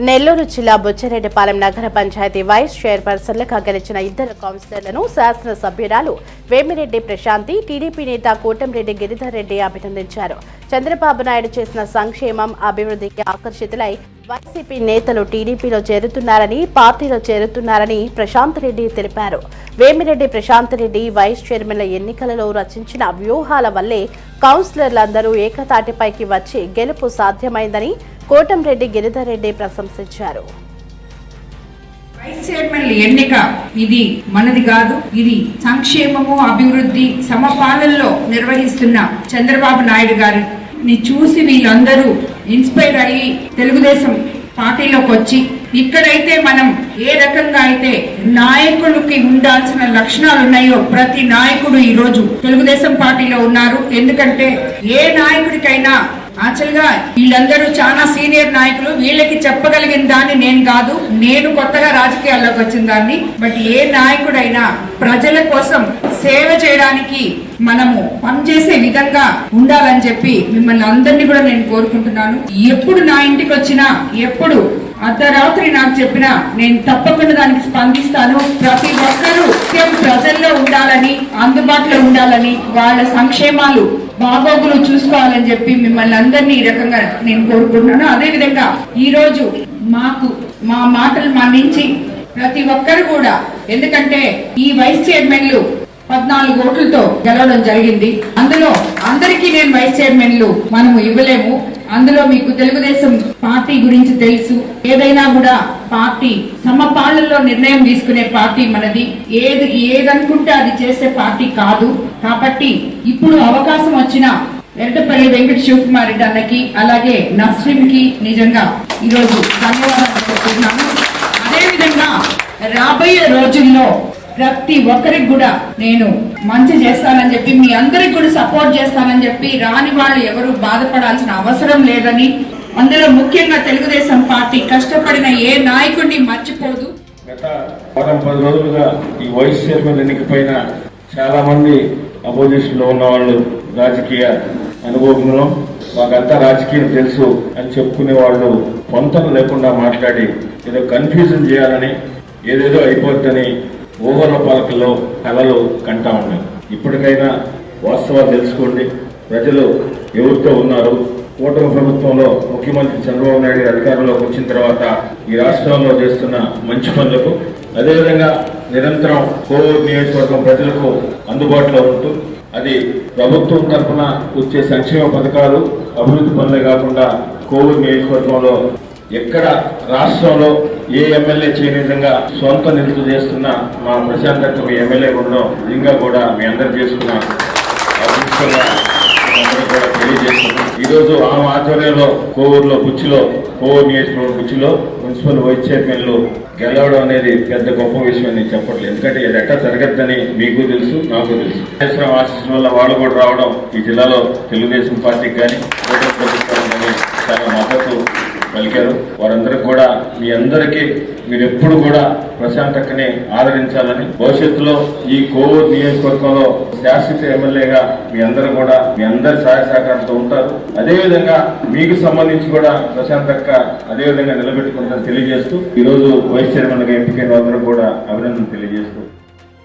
నెల్లూరు జిల్లా బుచ్చిరెడ్డిపాలెం నగర పంచాయతీ వైస్ చైర్పర్సన్లుగా గెలిచిన ఇద్దరు కౌన్సిలర్లను శాసనసభ్యురాలు వేమిరెడ్డి ప్రశాంతి, టీడీపీ నేత కోటంరెడ్డి గిరిధర్ రెడ్డి అభినందించారు. చంద్రబాబు నాయుడు చేసిన సంక్షేమం, అభివృద్ధికి ఆకర్షితులై వైసీపీ నేతలు టీడీపీలో చేరుతున్నారని, పార్టీలో చేరుతున్నారని ప్రశాంత్ రెడ్డి తెలిపారు. వేమిరెడ్డి ప్రశాంత్ రెడ్డి వైస్ చైర్మన్ల ఎన్నికలలో రచించిన వ్యూహాల వల్లే కౌన్సిలర్లందరూ ఏకతాటిపైకి వచ్చి గెలుపు సాధ్యమైందని కోటంరెడ్డి గిరిధర్ రెడ్డి ప్రశంసించారు. వైస్ చైర్మన్ల ఎన్నిక ఇది మనది కాదు, ఇది సంక్షేమము, అభివృద్ధి, సమపాలనలో నిర్వహిస్తున్న చంద్రబాబు నాయుడు గారిని చూసి వీళ్ళందరూ ఇన్స్పైర్ అయ్యి తెలుగుదేశం పార్టీలోకి వచ్చి ఇక్కడైతే మనం ఏ రకంగా అయితే నాయకులకి ఉండాల్సిన లక్షణాలు ఉన్నాయో ప్రతి నాయకుడు ఈ రోజు తెలుగుదేశం పార్టీలో ఉన్నారు. ఎందుకంటే ఏ నాయకుడికైనా యాక్చువల్గా వీళ్ళందరూ చాలా సీనియర్ నాయకులు, వీళ్ళకి చెప్పగలిగిన దాన్ని నేను కాదు, నేను కొత్తగా రాజకీయాల్లోకి వచ్చిన దాన్ని. బట్ ఏ నాయకుడైనా ప్రజల కోసం సేవ చేయడానికి మనము పనిచేసే విధంగా ఉండాలని చెప్పి మిమ్మల్ని అందరినీ కూడా నేను కోరుకుంటున్నాను. ఎప్పుడు నా ఇంటికి వచ్చినా, ఎప్పుడు అర్ధరాత్రి నాకు చెప్పినా నేను తప్పకుండా దానికి స్పందిస్తాను. ప్రతి ఒక్కరూ ప్రజల్లో ఉండాలని, అందుబాటులో ఉండాలని, వాళ్ళ సంక్షేమాలు, బాగోగులు చూసుకోవాలని చెప్పి మిమ్మల్ని అందరినీ ఈ రకంగా నేను కోరుకుంటున్నాను. అదేవిధంగా ఈ రోజు మా మాటలు మన్నించి ప్రతి ఒక్కరు కూడా, ఎందుకంటే ఈ వైస్ చైర్మన్లు 14 ఓట్లతో గెలవడం జరిగింది. అందులో అందరికీ నేను వైస్ చైర్మన్లు మనము ఇవ్వలేము. అందులో మీకు తెలుగుదేశం పార్టీ గురించి తెలుసు. ఏదైనా కూడా పార్టీ సమపాలనలో నిర్ణయం తీసుకునే పార్టీ మనది. ఏదనుకుంటే అది చేసే పార్టీ కాదు. కాబట్టి ఇప్పుడు అవకాశం వచ్చిన ఎర్రపల్లి వెంకట శివకుమార్ రెడ్డి అన్నకి, అలాగే నస్రీం కి నిజంగా ఈరోజు ధన్యవాదాలు చెప్తున్నాను. అదేవిధంగా రాబోయే రోజుల్లో ప్రతి ఒక్కరికి కూడా నేను మంచి చేస్తానని చెప్పి, మీ అందరికి కూడా సపోర్ట్ చేస్తానని చెప్పి, రాని వాళ్ళు ఎవరు బాధపడాల్సిన అవసరం లేదని, అందులో ముఖ్యంగా తెలుగుదేశం పార్టీ కష్టపడిన ఏ నాయకుడిని మర్చిపోదు. గత 10 రోజులుగా ఈ వైస్ చైర్మన్ ఎన్నిక పైన చాలా మంది అపోజిషన్ లో ఉన్న వాళ్ళు, రాజకీయ అనుభవంలో మాకంతా రాజకీయం తెలుసు అని చెప్పుకునే వాళ్ళు పొంతన లేకుండా మాట్లాడి ఏదో కన్ఫ్యూజన్ చేయాలని, ఏదేదో అయిపోద్దని ఊహల పలకల్లో కళలు కంటా ఉన్నాయి. ఇప్పటికైనా వాస్తవాలు తెలుసుకోండి. ప్రజలు ఎవరితో ఉన్నారు? కూటమి ప్రభుత్వంలో ముఖ్యమంత్రి చంద్రబాబు నాయుడు అధికారంలోకి వచ్చిన తర్వాత ఈ రాష్ట్రంలో చేస్తున్న మంచి పనులకు, అదేవిధంగా నిరంతరం కోవూరు నియోజకవర్గం ప్రజలకు అందుబాటులో ఉంటూ, అది ప్రభుత్వం తరఫున వచ్చే సంక్షేమ పథకాలు, అభివృద్ధి పనులే కాకుండా కోవూరు నియోజకవర్గంలో ఎక్కడ రాష్ట్రంలో ఏ ఎమ్మెల్యే చేయని విధంగా సొంత నిధులు చేస్తున్న మా ప్రశాంత్ అక్క మీ ఎమ్మెల్యే ఉండడం నిజంగా కూడా మీ అందరు చేసుకున్న అదృష్టంగా కూడా తెలియజేస్తున్నాం. ఈరోజు ఆమె ఆధ్వర్యంలో కోవూరులో కోవూరు నియోజకవర్గం బుచ్చిలో మున్సిపల్ వైస్ చైర్మన్లు గెలవడం అనేది పెద్ద గొప్ప విషయం నేను చెప్పట్లేదు. ఎందుకంటే ఇది ఎక్కడ జరగద్దని మీకు తెలుసు, నాకు తెలుసు. ఆశీస్సుల వల్ల వాళ్ళు కూడా రావడం ఈ జిల్లాలో తెలుగుదేశం పార్టీకి కానీ కూటమి ప్రభుత్వానికి కానీ చాలా మద్దతు పలికారు. వారందరికి కూడా మీ అందరికీ మీరు ఎప్పుడు కూడా ప్రశాంత్ అక్కని ఆదరించాలని, భవిష్యత్తులో ఈ కోవూరు నియోజకవర్గంలో శాశ్వత ఎమ్మెల్యేగా మీ అందరూ కూడా మీ అందరి సహాయ సహకారంతో ఉంటారు. అదేవిధంగా మీకు సంబంధించి కూడా ప్రశాంత్ అక్క అదేవిధంగా నిలబెట్టుకుంటారని తెలియజేస్తూ, ఈ రోజు వైస్ చైర్మన్ గా ఎంపికైన అందరూ కూడా అభినందనలు తెలియజేస్తూ